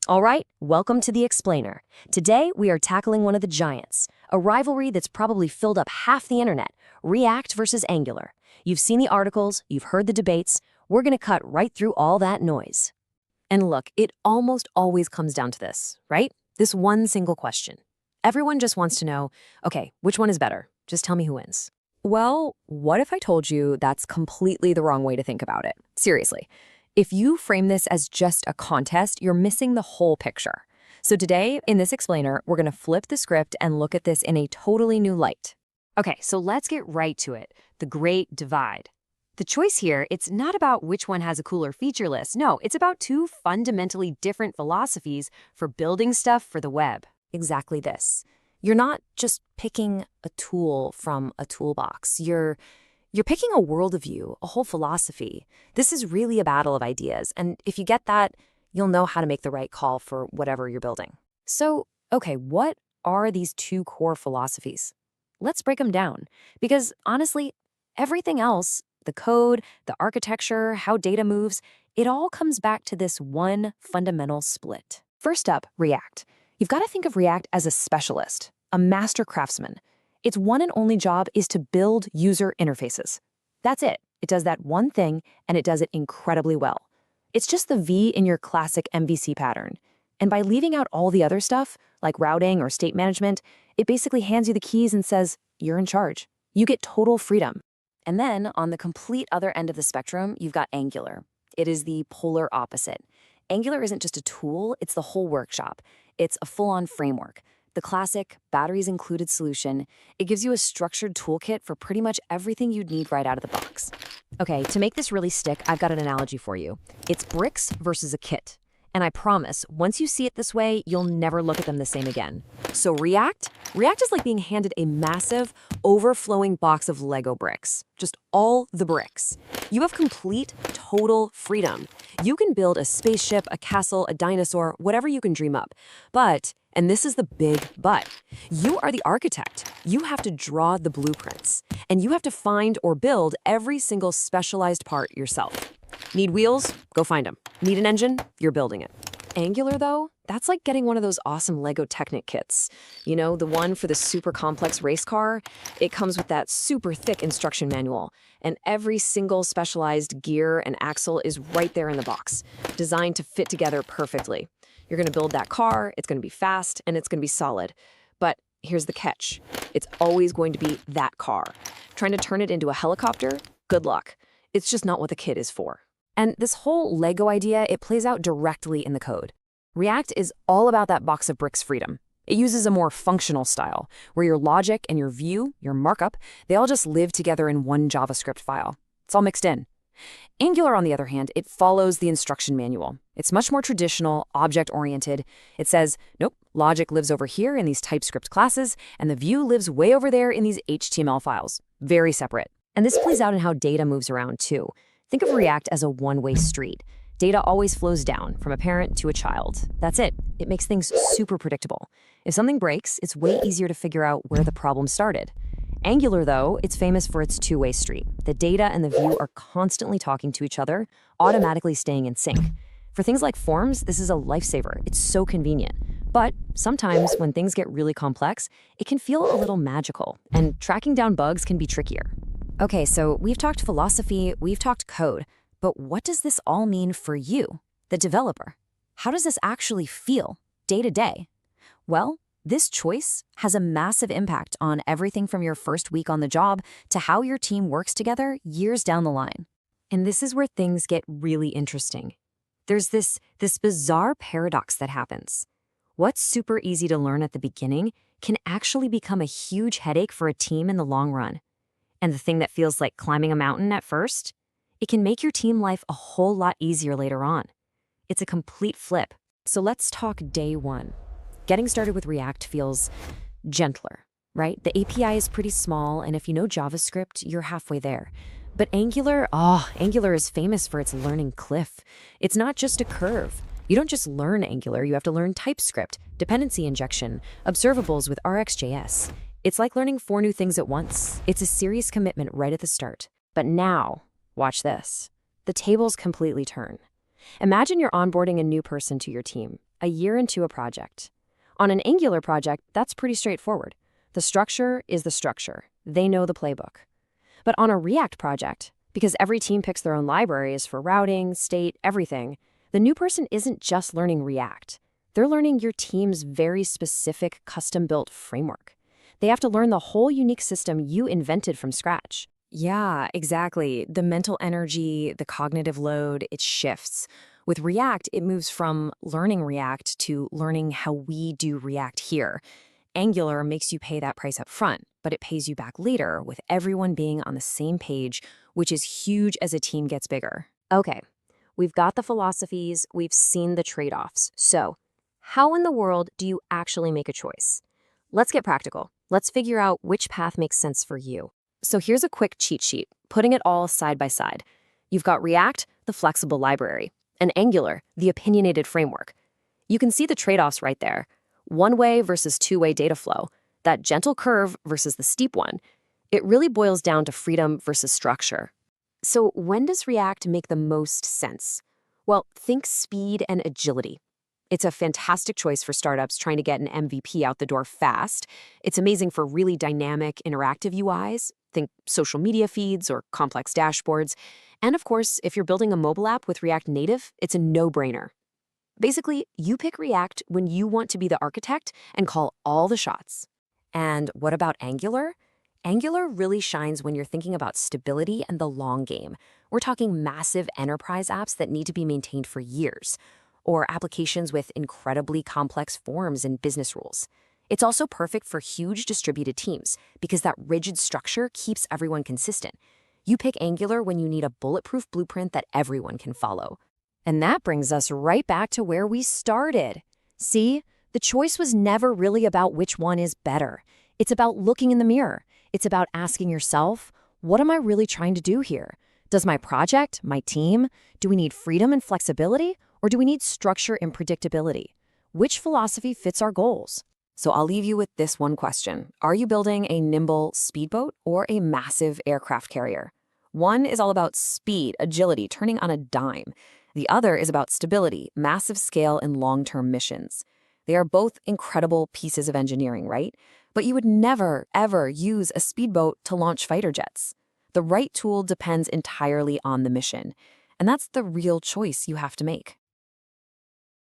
All right, welcome to The Explainer. Today, we are tackling one of the giants, a rivalry that's probably filled up half the internet, React versus Angular. You've seen the articles, you've heard the debates. We're going to cut right through all that noise. And look, it almost always comes down to this, right? This one single question. Everyone just wants to know, okay, which one is better? Just tell me who wins. Well, what if I told you that's completely the wrong way to think about it? Seriously. If you frame this as just a contest, you're missing the whole picture. So today, in this explainer, we're going to flip the script and look at this in a totally new light. Okay, so let's get right to it. The great divide. The choice here, it's not about which one has a cooler feature list. No, it's about two fundamentally different philosophies for building stuff for the web. Exactly this. You're not just picking a tool from a toolbox. You're picking a worldview, a whole philosophy. This is really a battle of ideas, and if you get that, you'll know how to make the right call for whatever you're building. So, okay, what are these two core philosophies? Let's break them down, because honestly, everything else, the code, the architecture, how data moves, it all comes back to this one fundamental split. First up, React. You've got to think of React as a specialist, a master craftsman. Its one and only job is to build user interfaces. That's it. It does that one thing, and it does it incredibly well. It's just the V in your classic MVC pattern. And by leaving out all the other stuff, like routing or state management, it basically hands you the keys and says, you're in charge. You get total freedom. And then, on the complete other end of the spectrum, you've got Angular. It is the polar opposite. Angular isn't just a tool, it's the whole workshop. It's a full-on framework. The classic, batteries-included solution. It gives you a structured toolkit for pretty much everything you'd need right out of the box. Okay, to make this really stick, I've got an analogy for you. It's bricks versus a kit. And I promise, once you see it this way, you'll never look at them the same again. So React is like being handed a massive, overflowing box of Lego bricks. Just all the bricks. You have complete, total freedom. You can build a spaceship, a castle, a dinosaur, whatever you can dream up. But, and this is the big but, you are the architect. You have to draw the blueprints. And you have to find or build every single specialized part yourself. Need wheels? Go find them. Need an engine? You're building it. Angular, though, that's like getting one of those awesome Lego Technic kits. You know, the one for the super complex race car? It comes with that super thick instruction manual, and every single specialized gear and axle is right there in the box, designed to fit together perfectly. You're going to build that car, it's going to be fast, and it's going to be solid. But here's the catch. It's always going to be that car. Trying to turn it into a helicopter? Good luck. It's just not what the kit is for. And this whole Lego idea, it plays out directly in the code. React is all about that box of bricks freedom. It uses a more functional style, where your logic and your view, your markup, they all just live together in one JavaScript file. It's all mixed in. Angular, on the other hand, it follows the instruction manual. It's much more traditional, object-oriented. It says, nope, logic lives over here in these TypeScript classes, and the view lives way over there in these HTML files. Very separate. And this plays out in how data moves around, too. Think of React as a one-way street. Data always flows down from a parent to a child. That's it. It makes things super predictable. If something breaks, it's way easier to figure out where the problem started. Angular, though, it's famous for its two-way street. The data and the view are constantly talking to each other, automatically staying in sync. For things like forms, this is a lifesaver. It's so convenient. But sometimes when things get really complex, it can feel a little magical, and tracking down bugs can be trickier. Okay, so we've talked philosophy, we've talked code, but what does this all mean for you, the developer? How does this actually feel day to day? Well, this choice has a massive impact on everything from your first week on the job to how your team works together years down the line. And this is where things get really interesting. There's this bizarre paradox that happens. What's super easy to learn at the beginning can actually become a huge headache for a team in the long run. And the thing that feels like climbing a mountain at first, it can make your team life a whole lot easier later on. It's a complete flip. So let's talk day one. Getting started with React feels gentler, right? The API is pretty small, and if you know JavaScript, you're halfway there. But Angular is famous for its learning cliff. It's not just a curve. You don't just learn Angular, you have to learn TypeScript, dependency injection, observables with RxJS. It's like learning 4 new things at once. It's a serious commitment right at the start. But now, watch this. The tables completely turn. Imagine you're onboarding a new person to your team. a year into a project. On an Angular project, that's pretty straightforward. The structure is the structure. They know the playbook. But on a React project, because every team picks their own libraries for routing, state, everything, the new person isn't just learning React. They're learning your team's very specific custom-built framework. They have to learn the whole unique system you invented from scratch. Yeah, exactly. The mental energy, the cognitive load, it shifts. With React, it moves from learning React to learning how we do React here. Angular makes you pay that price up front, but it pays you back later with everyone being on the same page, which is huge as a team gets bigger. Okay, we've got the philosophies, we've seen the trade-offs. So, how in the world do you actually make a choice? Let's get practical. Let's figure out which path makes sense for you. So here's a quick cheat sheet, putting it all side by side. You've got React, the flexible library, and Angular, the opinionated framework. You can see the trade-offs right there. One-way versus two-way data flow, that gentle curve versus the steep one. It really boils down to freedom versus structure. So when does React make the most sense? Well, think speed and agility. It's a fantastic choice for startups trying to get an MVP out the door fast. It's amazing for really dynamic, interactive UIs. Think social media feeds or complex dashboards. And of course, if you're building a mobile app with React Native, it's a no-brainer. Basically, you pick React when you want to be the architect and call all the shots. And what about Angular? Angular really shines when you're thinking about stability and the long game. We're talking massive enterprise apps that need to be maintained for years, or applications with incredibly complex forms and business rules. It's also perfect for huge distributed teams because that rigid structure keeps everyone consistent. You pick Angular when you need a bulletproof blueprint that everyone can follow. And that brings us right back to where we started. See, the choice was never really about which one is better. It's about looking in the mirror. It's about asking yourself, what am I really trying to do here? Does my project, my team, do we need freedom and flexibility, or do we need structure and predictability? Which philosophy fits our goals? So I'll leave you with this one question. Are you building a nimble speedboat or a massive aircraft carrier? One is all about speed, agility, turning on a dime. The other is about stability, massive scale, and long-term missions. They are both incredible pieces of engineering, right? But you would never, ever use a speedboat to launch fighter jets. The right tool depends entirely on the mission. And that's the real choice you have to make.